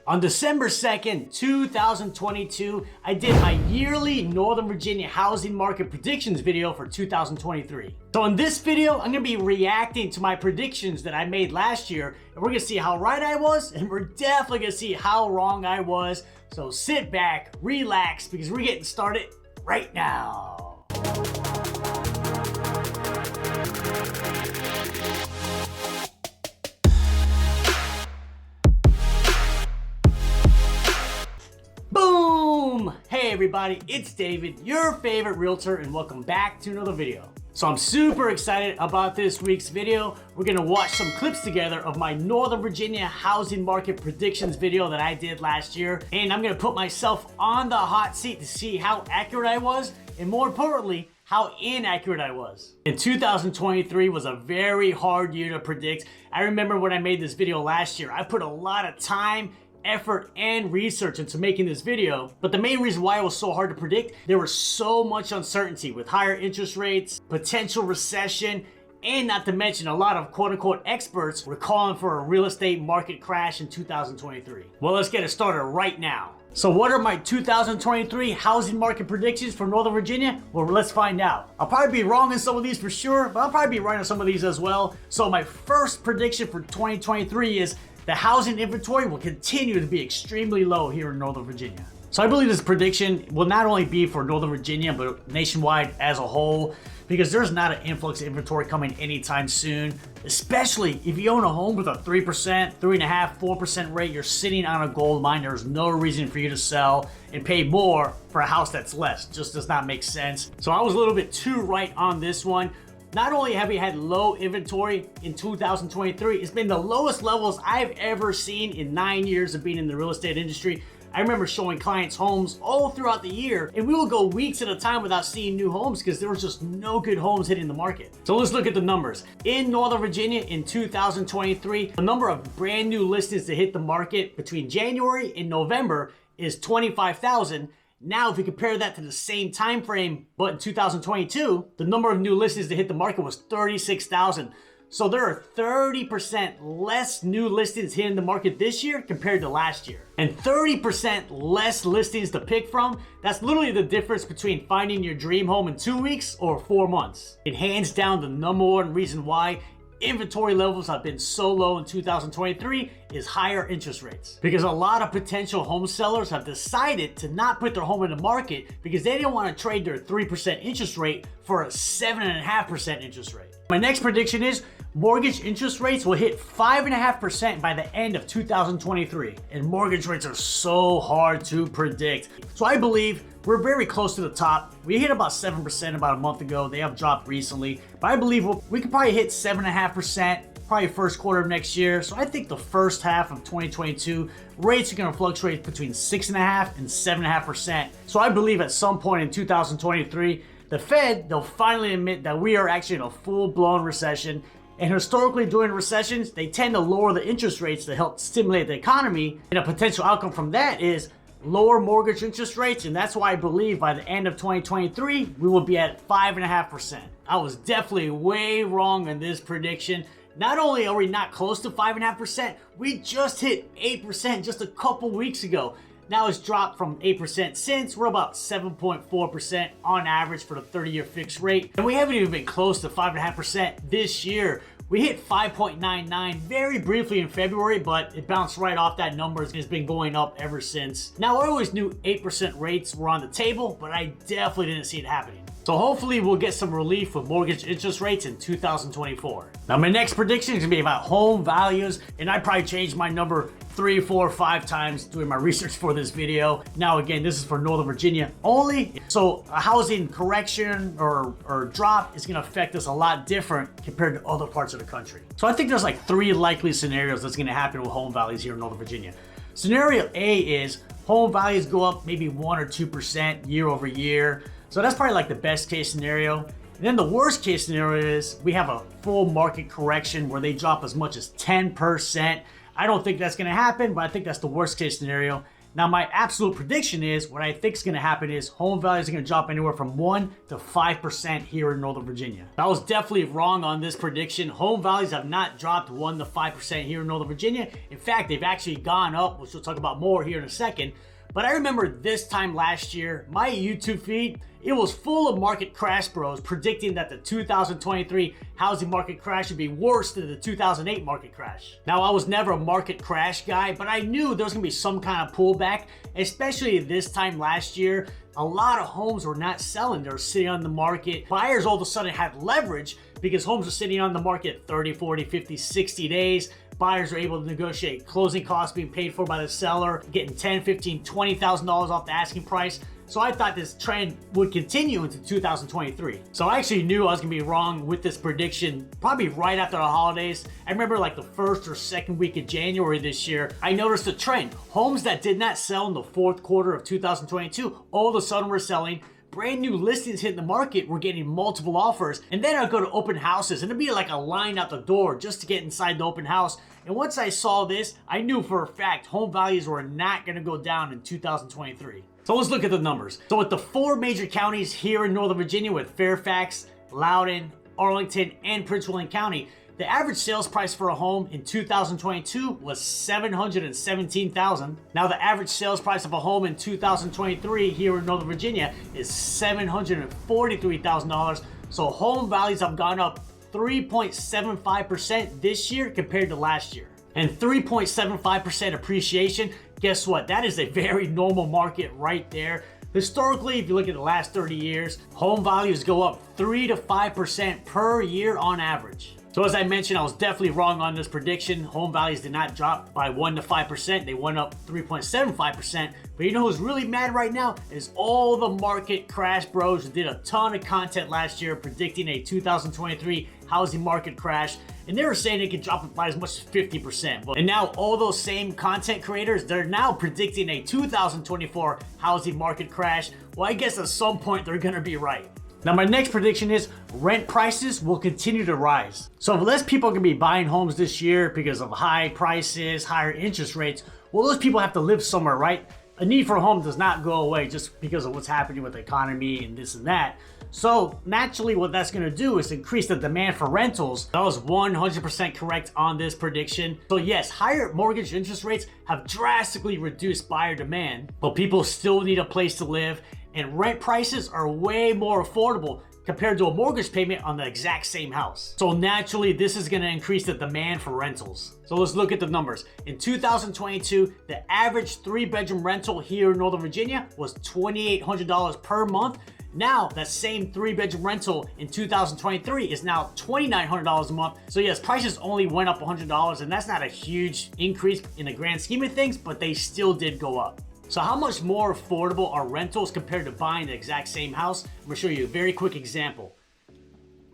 On December 2nd, 2022, I did my yearly Northern Virginia housing market predictions video for 2023. So in this video, I'm gonna be reacting to my predictions that I made last year, and we're gonna see how right I was, and we're definitely gonna see how wrong I was. So sit back, relax, because we're getting started right now. Boom! Hey everybody, it's David, your favorite realtor, and welcome back to another video. So I'm super excited about this week's video. We're gonna watch some clips together of my Northern Virginia housing market predictions video that I did last year. And I'm gonna put myself on the hot seat to see how accurate I was, and more importantly, how inaccurate I was. And 2023 was a very hard year to predict. I remember when I made this video last year, I put a lot of time, effort, and research into making this video. But the main reason why it was so hard to predict, there was so much uncertainty with higher interest rates, potential recession, and not to mention a lot of quote-unquote experts were calling for a real estate market crash in 2023. Well, let's get it started right now. So what are my 2023 housing market predictions for Northern Virginia? Well, let's find out. I'll probably be wrong in some of these for sure, but I'll probably be right on some of these as well. So my first prediction for 2023 is the housing inventory will continue to be extremely low here in Northern Virginia. So I believe this prediction will not only be for Northern Virginia, but nationwide as a whole, because there's not an influx of inventory coming anytime soon, especially if you own a home with a 3%, 3.5%, 4% rate, you're sitting on a gold mine. There's no reason for you to sell and pay more for a house that's less. Just does not make sense. So I was a little bit too right on this one. Not only have we had low inventory in 2023, it's been the lowest levels I've ever seen in 9 years of being in the real estate industry. I remember showing clients homes all throughout the year, and we will go weeks at a time without seeing new homes because there was just no good homes hitting the market. So let's look at the numbers. In Northern Virginia in 2023, the number of brand new listings to hit the market between January and November is 25,000. Now, if we compare that to the same time frame, but in 2022, the number of new listings to hit the market was 36,000. So there are 30% less new listings hitting the market this year compared to last year. And 30% less listings to pick from, that's literally the difference between finding your dream home in 2 weeks or 4 months. And hands down, the number one reason why inventory levels have been so low in 2023 is higher interest rates. Because a lot of potential home sellers have decided to not put their home in the market because they didn't want to trade their 3% interest rate for a 7.5% interest rate. My next prediction is mortgage interest rates will hit 5.5% by the end of 2023. And mortgage rates are so hard to predict. So I believe we're very close to the top. We hit about 7% about a month ago. They have dropped recently, but I believe we could probably hit 7.5%, probably first quarter of next year. So I think the first half of 2022, rates are gonna fluctuate between 6.5% and 7.5%. So I believe at some point in 2023, the Fed, they'll finally admit that we are actually in a full-blown recession. And historically, during recessions, they tend to lower the interest rates to help stimulate the economy. And a potential outcome from that is lower mortgage interest rates, and that's why I believe by the end of 2023, we will be at 5.5%. I was definitely way wrong in this prediction. Not only are we not close to 5.5%, we just hit 8% just a couple weeks ago. Now it's dropped from 8% since. We're about 7.4% on average for the 30-year fixed rate. And we haven't even been close to 5.5% this year. We hit 5.99 very briefly in February, but it bounced right off that number. It's been going up ever since. Now, I always knew 8% rates were on the table, but I definitely didn't see it happening. So hopefully we'll get some relief with mortgage interest rates in 2024. Now, my next prediction is gonna be about home values, and I probably changed my number 3, 4, 5 times doing my research for this video. Now, again, this is for Northern Virginia only. So a housing correction or drop is gonna affect us a lot different compared to other parts of the country. So I think there's like 3 likely scenarios that's gonna happen with home values here in Northern Virginia. Scenario A is home values go up maybe 1 or 2% year over year. So that's probably like the best case scenario. And then the worst case scenario is we have a full market correction where they drop as much as 10%. I don't think that's gonna happen, but I think that's the worst case scenario. Now, my absolute prediction is what I think is going to happen is home values are going to drop anywhere from 1 to 5% here in Northern Virginia. I was definitely wrong on this prediction. Home values have not dropped 1 to 5% here in Northern Virginia. In fact, they've actually gone up, which we'll talk about more here in a second. But I remember this time last year, my YouTube feed, it was full of market crash bros predicting that the 2023 housing market crash would be worse than the 2008 market crash. Now, I was never a market crash guy, but I knew there was gonna be some kind of pullback, especially this time last year. A lot of homes were not selling, they were sitting on the market. Buyers all of a sudden had leverage because homes were sitting on the market 30, 40, 50, 60 days. Buyers are able to negotiate closing costs being paid for by the seller, getting $10,000, $15,000, $20,000 off the asking price. So I thought this trend would continue into 2023. So I actually knew I was gonna be wrong with this prediction probably right after the holidays. I remember like the first or second week of January this year, I noticed a trend. Homes that did not sell in the fourth quarter of 2022, all of a sudden were selling. Brand new listings hitting the market, we're getting multiple offers. And then I'd go to open houses and it'd be like a line out the door just to get inside the open house. And once I saw this, I knew for a fact home values were not gonna go down in 2023. So let's look at the numbers. So with the 4 major counties here in Northern Virginia with Fairfax, Loudoun, Arlington, and Prince William County, the average sales price for a home in 2022 was $717,000. Now the average sales price of a home in 2023 here in Northern Virginia is $743,000. So home values have gone up 3.75% this year compared to last year. And 3.75% appreciation, guess what? That is a very normal market right there. Historically, if you look at the last 30 years, home values go up 3 to 5% per year on average. So as I mentioned, I was definitely wrong on this prediction. Home values did not drop by 1 to 5%. They went up 3.75%. But you know who's really mad right now is all the market crash bros who did a ton of content last year predicting a 2023 housing market crash. And they were saying it could drop by as much as 50%. And now all those same content creators, they're now predicting a 2024 housing market crash. Well, I guess at some point they're gonna be right. Now my next prediction is rent prices will continue to rise. So if less people are gonna be buying homes this year because of high prices, higher interest rates, well, those people have to live somewhere, right? A need for a home does not go away just because of what's happening with the economy and this and that. So naturally what that's gonna do is increase the demand for rentals. I was 100% correct on this prediction. So yes, higher mortgage interest rates have drastically reduced buyer demand, but people still need a place to live, and rent prices are way more affordable compared to a mortgage payment on the exact same house. So naturally, this is gonna increase the demand for rentals. So let's look at the numbers. In 2022, the average 3-bedroom rental here in Northern Virginia was $2,800 per month. Now, that same 3-bedroom rental in 2023 is now $2,900 a month. So yes, prices only went up $100, and that's not a huge increase in the grand scheme of things, but they still did go up. So how much more affordable are rentals compared to buying the exact same house? I'm gonna show you a very quick example.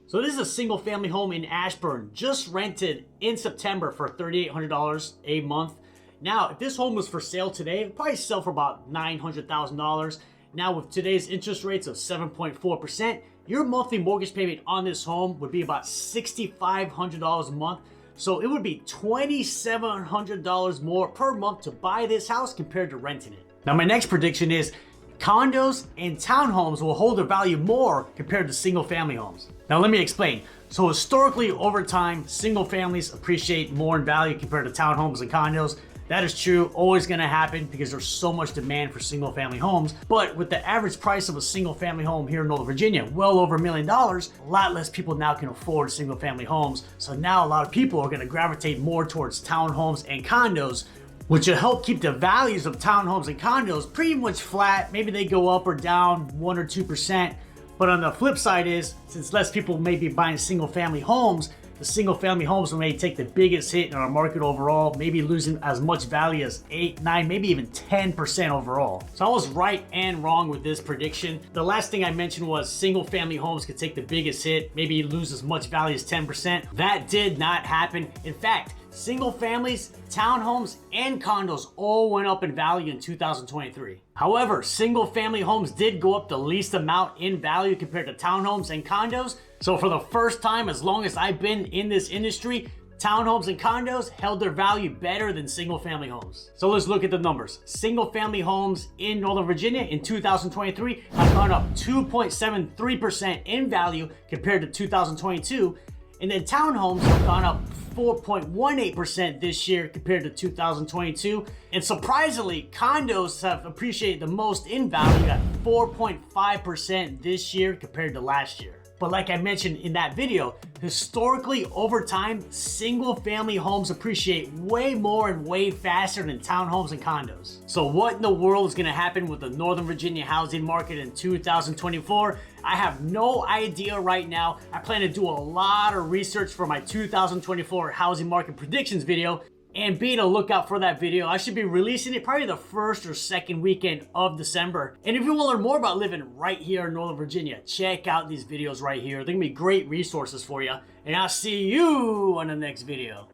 So this is a single family home in Ashburn, just rented in September for $3,800 a month. Now, if this home was for sale today, it'd probably sell for about $900,000. Now with today's interest rates of 7.4%, your monthly mortgage payment on this home would be about $6,500 a month. So it would be $2,700 more per month to buy this house compared to renting it. Now my next prediction is condos and townhomes will hold their value more compared to single family homes. Now let me explain. So historically over time, single families appreciate more in value compared to townhomes and condos. That is true, always gonna happen because there's so much demand for single family homes. But with the average price of a single family home here in Northern Virginia, well over $1 million, a lot less people now can afford single family homes. So now a lot of people are gonna gravitate more towards townhomes and condos, which will help keep the values of townhomes and condos pretty much flat. Maybe they go up or down 1 or 2%. But on the flip side is, since less people may be buying single family homes, the single family homes may take the biggest hit in our market overall, maybe losing as much value as 8, 9, maybe even 10% overall. So I was right and wrong with this prediction. The last thing I mentioned was single family homes could take the biggest hit, maybe lose as much value as 10%. That did not happen. In fact, single families, townhomes, and condos all went up in value in 2023. However, single family homes did go up the least amount in value compared to townhomes and condos. So for the first time, as long as I've been in this industry, Townhomes and condos held their value better than single-family homes. So let's look at the numbers. Single-family homes in Northern Virginia in 2023 have gone up 2.73% in value compared to 2022, and then townhomes have gone up 4.18% this year compared to 2022. And surprisingly, condos have appreciated the most in value at 4.5% this year compared to last year. But like I mentioned in that video, historically over time, single family homes appreciate way more and way faster than townhomes and condos. So what in the world is gonna happen with the Northern Virginia housing market in 2024? I have no idea right now. I plan to do a lot of research for my 2024 housing market predictions video, and be on the lookout for that video. I should be releasing it probably the first or second weekend of December. And if you want to learn more about living right here in Northern Virginia, check out these videos right here. They're gonna be great resources for you. And I'll see you on the next video.